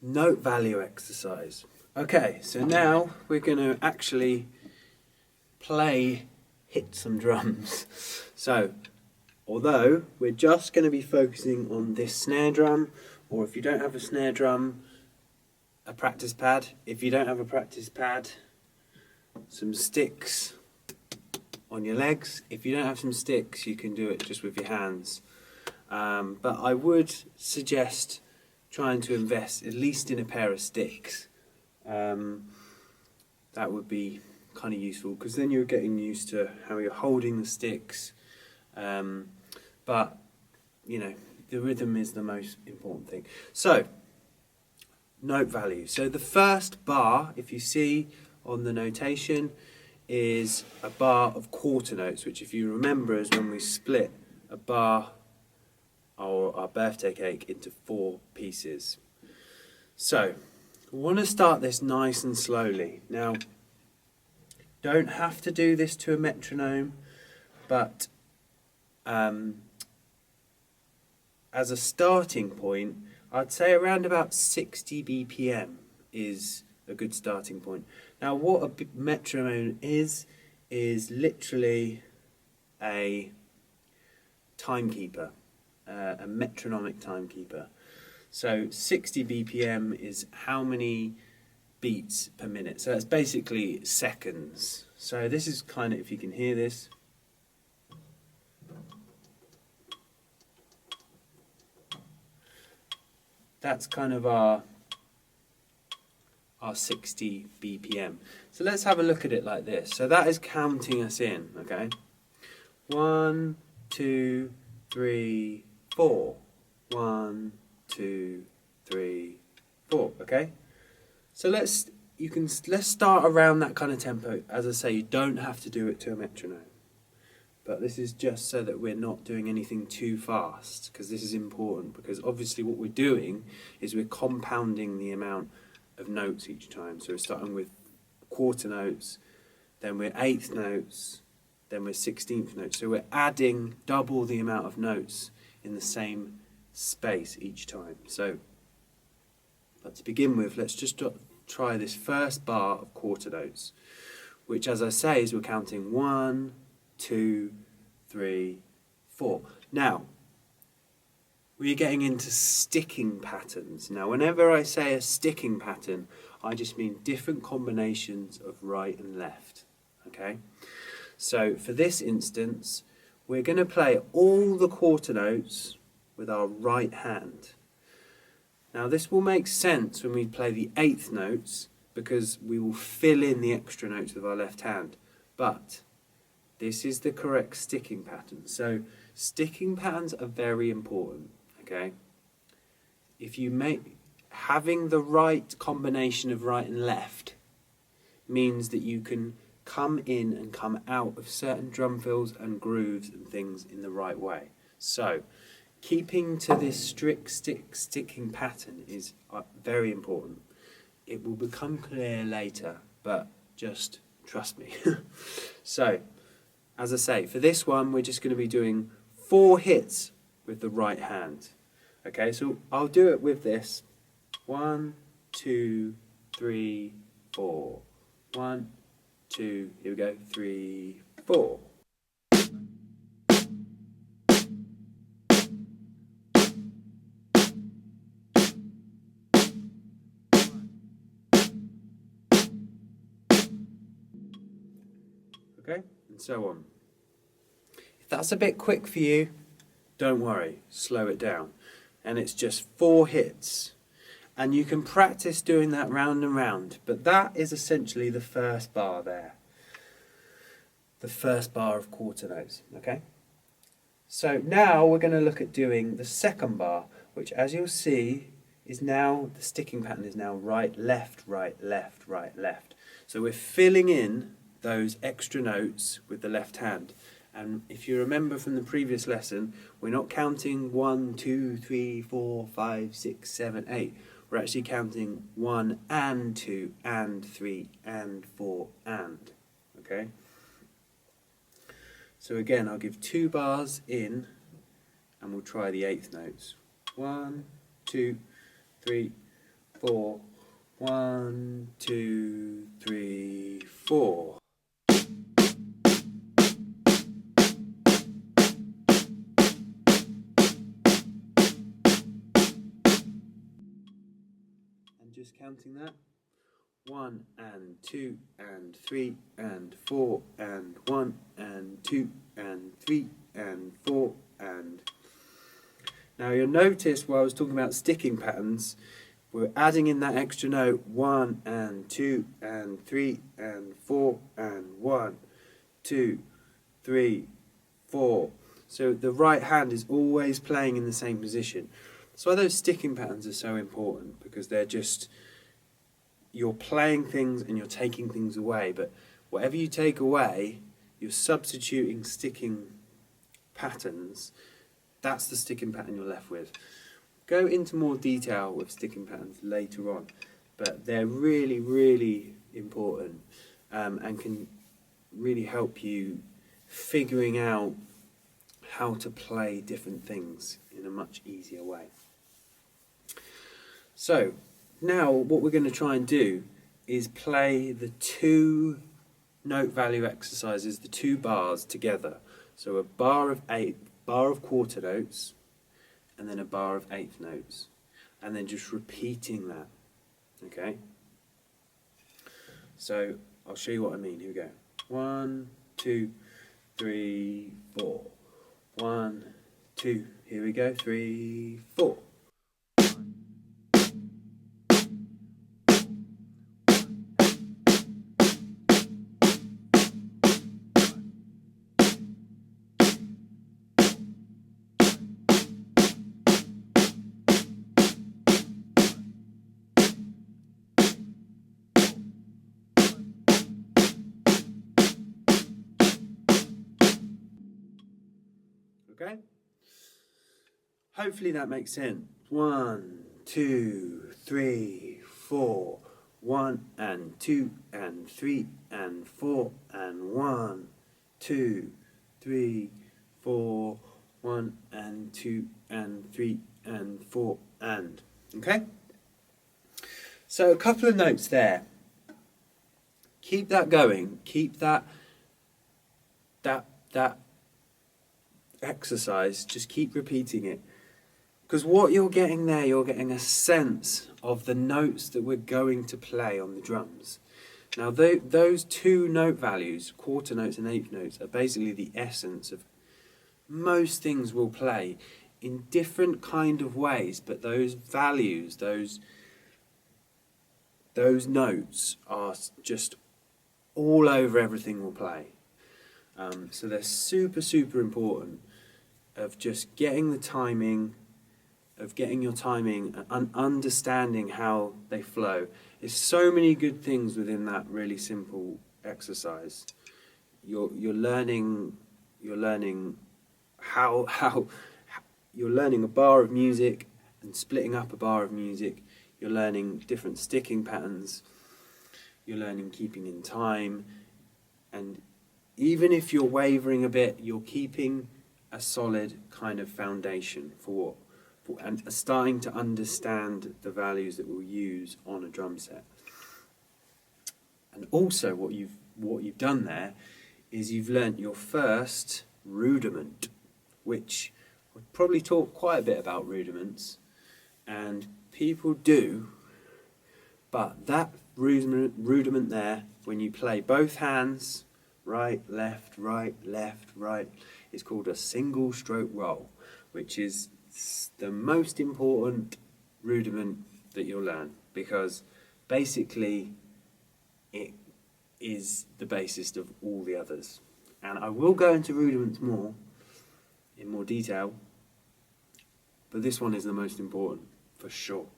note value exercise. Okay, so now we're going to actually hit some drums. So, although we're just going to be focusing on this snare drum, or if you don't have a snare drum, a practice pad. If you don't have a practice pad, some sticks on your legs. If you don't have some sticks, you can do it just with your hands. But I would suggest trying to invest at least in a pair of sticks. That would be kind of useful, because then you're getting used to how you're holding the sticks. But, you know, the rhythm is the most important thing. So, note value. So the first bar, if you see on the notation, is a bar of quarter notes, which if you remember is when we split a bar or our birthday cake into 4 pieces. So, we want to start this nice and slowly. Now, don't have to do this to a metronome, but as a starting point, I'd say around about 60 BPM is a good starting point. Now, what a metronome is literally a timekeeper, a metronomic timekeeper. So 60 BPM is how many beats per minute. So that's basically seconds. So this is kind of, if you can hear this, that's kind of our 60 BPM. So let's have a look at it like this. So that is counting us in, okay? 1, 2, 3, 4. 1, 2, 3, 4. Okay? So let's start around that kind of tempo. As I say, you don't have to do it to a metronome. But this is just so that we're not doing anything too fast, because this is important, because obviously what we're doing is we're compounding the amount of notes each time. So we're starting with quarter notes, then we're eighth notes, then we're 16th notes. So we're adding double the amount of notes in the same space each time. So, but to begin with, let's just try this first bar of quarter notes, which, as I say, is we're counting 1, 2, 3, 4. Now, we're getting into sticking patterns. Now, whenever I say a sticking pattern, I just mean different combinations of right and left. Okay? So, for this instance, we're going to play all the quarter notes with our right hand. Now, this will make sense when we play the eighth notes, because we will fill in the extra notes with our left hand. But this is the correct sticking pattern. So sticking patterns are very important, okay? If you having the right combination of right and left means that you can come in and come out of certain drum fills and grooves and things in the right way. So keeping to this strict sticking pattern is very important. It will become clear later, but just trust me. So, as I say, for this one, we're just going to be doing 4 hits with the right hand. Okay, so I'll do it with this. 1, 2, 3, 4. 1, 2, here we go, 3, 4. Okay, and so on. If that's a bit quick for you, don't worry, slow it down. And it's just 4 hits. And you can practice doing that round and round, but that is essentially the first bar there. The first bar of quarter notes, okay? So now we're going to look at doing the second bar, which, as you'll see, is now, the sticking pattern is now right, left, right, left, right, left. So we're filling in those extra notes with the left hand. And if you remember from the previous lesson, we're not counting 1, 2, 3, 4, 5, 6, 7, 8. We're actually counting 1 and 2 and 3 and 4 and. Okay? So again, I'll give 2 bars in and we'll try the eighth notes. 1, 2, 3, 4. 1, 2, 3, 4. And just counting that. 1 and 2 and 3 and 4 and 1 and 2 and 3 and 4 and... Now you'll notice while I was talking about sticking patterns, we're adding in that extra note 1 and 2 and 3 and 4 and 1, 2, 3, 4. So the right hand is always playing in the same position. That's why those sticking patterns are so important, because they're just, you're playing things and you're taking things away, but whatever you take away, you're substituting sticking patterns. That's the sticking pattern you're left with. Go into more detail with sticking patterns later on, but they're really, really important and can really help you figuring out how to play different things in a much easier way. So now what we're going to try and do is play the 2 note value exercises, the 2 bars together. So a bar of quarter notes, and then a bar of 1/8 notes, and then just repeating that. Okay? So I'll show you what I mean. Here we go. 1, 2, 3, 4. 1, 2. Here we go. 3, 4. Okay? Hopefully that makes sense. 1, 2, 3, 4. 1 and 2 and 3 and 4 and 1, 2, 3, 4. 1 and 2 and 3 and 4 and. Okay? So a couple of notes there. Keep that going. Keep that exercise, just keep repeating it, because what you're getting there, you're getting a sense of the notes that we're going to play on the drums. Now those 2 note values, quarter notes and 1/8 notes, are basically the essence of most things we'll play in different kind of ways, but those values, those notes are just all over everything we'll play. So they're super, super important, of just getting the timing, of getting your timing and understanding how they flow. There's so many good things within that really simple exercise. You're learning how you're learning a bar of music and splitting up a bar of music. You're learning different sticking patterns. You're learning keeping in time, and even if you're wavering a bit, you're keeping a solid kind of foundation for and starting to understand the values that we'll use on a drum set. And also what you've done there is you've learnt your first rudiment, which we'll probably talk quite a bit about rudiments, and people do, but that rudiment there, when you play both hands, right, left, right, it's called a single stroke roll, which is the most important rudiment that you'll learn, because basically it is the basis of all the others. And I will go into rudiments in more detail, but this one is the most important for sure,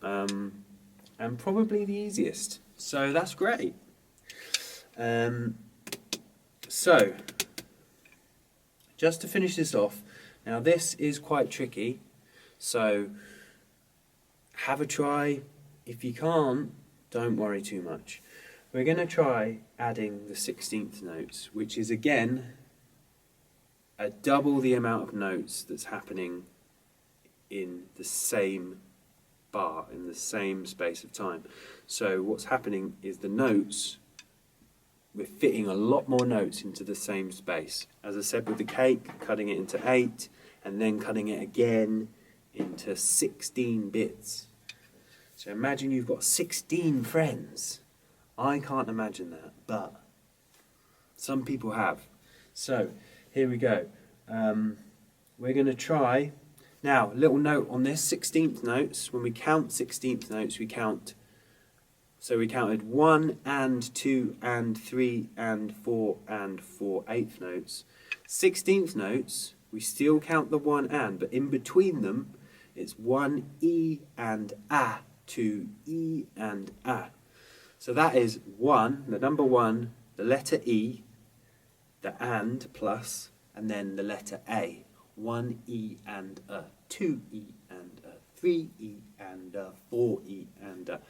and probably the easiest, so that's great. So just to finish this off, now this is quite tricky, so have a try. If you can't, don't worry too much. We're going to try adding the 16th notes, which is again a double the amount of notes that's happening in the same bar in the same space of time. So what's happening is the notes, we're fitting a lot more notes into the same space. As I said with the cake, cutting it into 8 and then cutting it again into 16 bits. So imagine you've got 16 friends. I can't imagine that, but some people have. So here we go. We're going to try. Now, a little note on this, 16th notes. When we count 16th notes, we count. So we counted 1 and 2 and 3 and 4 and 4 eighth notes. 16th notes, we still count the 1 and, but in between them, it's 1 E and A, 2 E and A. So that is 1, the number 1, the letter E, the and plus, and then the letter A. 1 E and A, 2 E and A, 3 E and A, 4 E and A.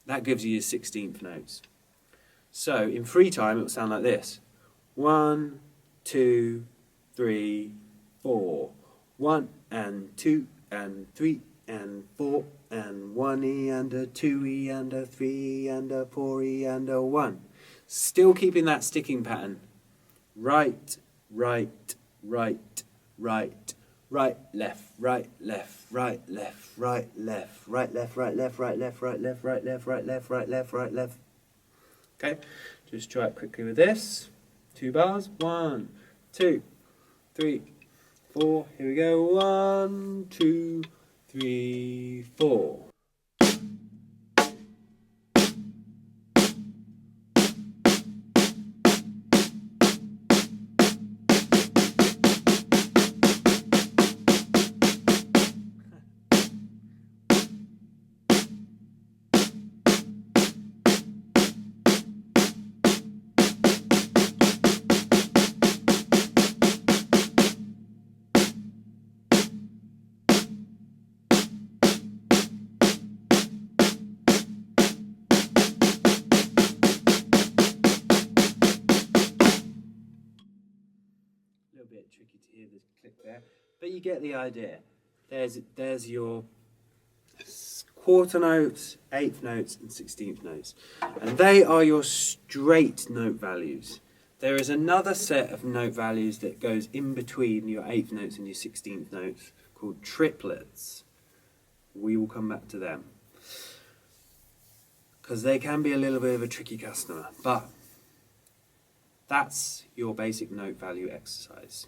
That gives you your 16th notes. So in free time it will sound like this. 1, 2, 3, 4. 1 and 2 and 3 and 4 and 1 E and a 2 E and a 3 E and a 4 E and a 1. Still keeping that sticking pattern. Right, right, right, right, right, left, right, left, right, left, right, left, right, left, right, left, right, left, right, left, right, left, right, left, right, left, right, left. Okay, just try it quickly with this. 2 bars. 1, 2, 3, 4. Here we go. 1, 2, 3, 4. A little bit tricky to hear the click there, but you get the idea. There's your quarter notes, eighth notes and 16th notes, and they are your straight note values. There is another set of note values that goes in between your eighth notes and your 16th notes called triplets. We will come back to them because they can be a little bit of a tricky customer, but that's your basic note value exercise.